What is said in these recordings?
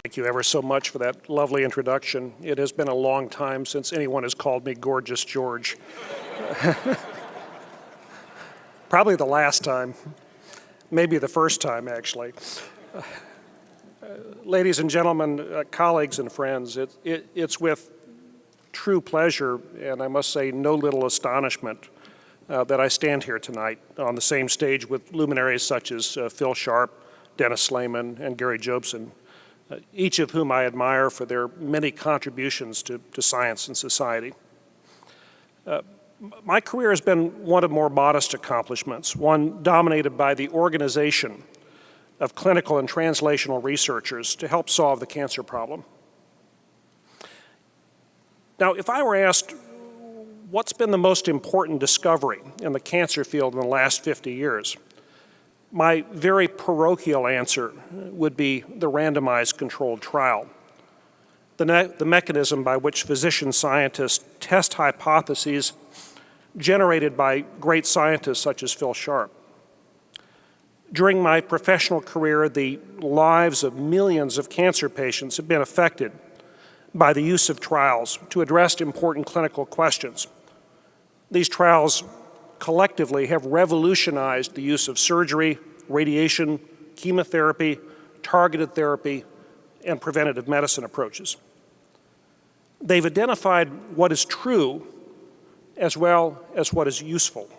Thank you ever so much for that lovely introduction. It has been a long time since anyone has called me Gorgeous George. Probably the last time, maybe the first time, actually. Ladies and gentlemen, colleagues and friends, it's with true pleasure, and I must say no little astonishment, that I stand here tonight on the same stage with luminaries such as Phil Sharp, Dennis Slayman, and Gary Jobson, each of whom I admire for their many contributions to science and society. My career has been one of more modest accomplishments, one dominated by the organization of clinical and translational researchers to help solve the cancer problem. Now, if I were asked what's been the most important discovery in the cancer field in the last 50 years, my very parochial answer would be the randomized controlled trial, the mechanism by which physician scientists test hypotheses generated by great scientists such as Phil Sharp. During my professional career, the lives of millions of cancer patients have been affected by the use of trials to address important clinical questions. These trials collectively have revolutionized the use of surgery, radiation, chemotherapy, targeted therapy, and preventative medicine approaches. They've identified what is true as well as what is useful.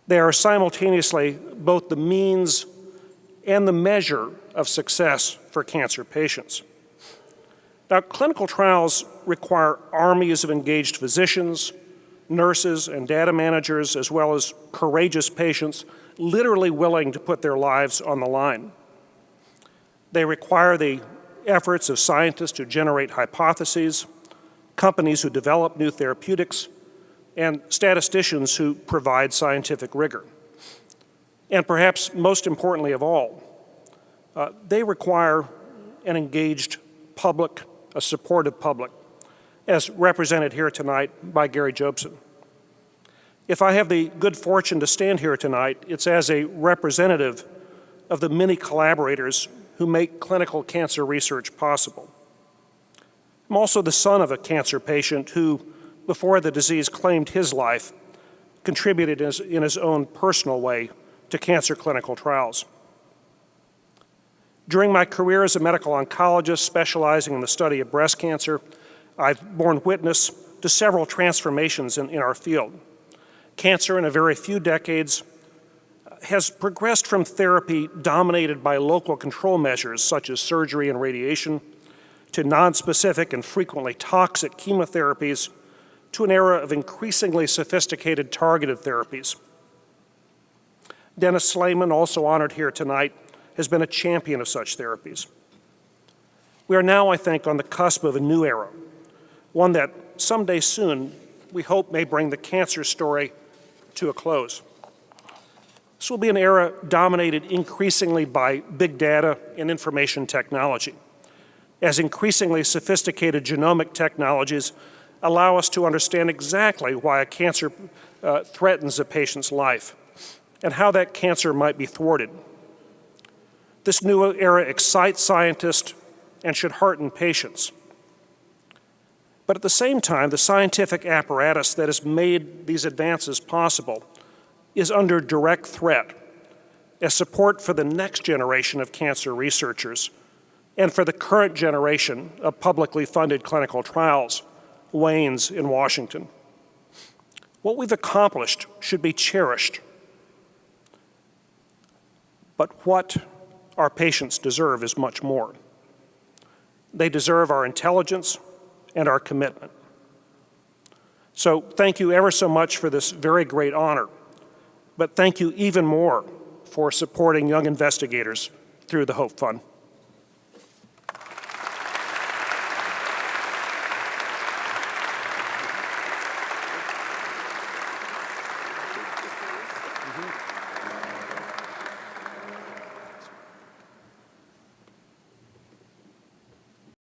They are simultaneously both the means and the measure of success for cancer patients. Now, clinical trials require armies of engaged physicians, nurses, and data managers, as well as courageous patients literally willing to put their lives on the line. They require the efforts of scientists to generate hypotheses, companies who develop new therapeutics, and statisticians who provide scientific rigor. And perhaps most importantly of all, they require an engaged public, a supportive public, as represented here tonight by Gary Jobson. If I have the good fortune to stand here tonight, it's as a representative of the many collaborators who make clinical cancer research possible. I'm also the son of a cancer patient who, before the disease claimed his life, contributed in his own personal way to cancer clinical trials. During my career as a medical oncologist specializing in the study of breast cancer, I've borne witness to several transformations in our field. Cancer, in a very few decades, has progressed from therapy dominated by local control measures such as surgery and radiation to nonspecific and frequently toxic chemotherapies to an era of increasingly sophisticated targeted therapies. Dennis Slayman, also honored here tonight, has been a champion of such therapies. We are now, I think, on the cusp of a new era, one that someday soon we hope may bring the cancer story to a close. This will be an era dominated increasingly by big data and information technology, as increasingly sophisticated genomic technologies allow us to understand exactly why a cancer threatens a patient's life and how that cancer might be thwarted. This new era excites scientists and should hearten patients. But at the same time, the scientific apparatus that has made these advances possible is under direct threat as support for the next generation of cancer researchers and for the current generation of publicly funded clinical trials wanes in Washington. What we've accomplished should be cherished, but what our patients deserve is much more. They deserve our intelligence and our commitment. So thank you ever so much for this very great honor, but thank you even more for supporting young investigators through the Hope Fund.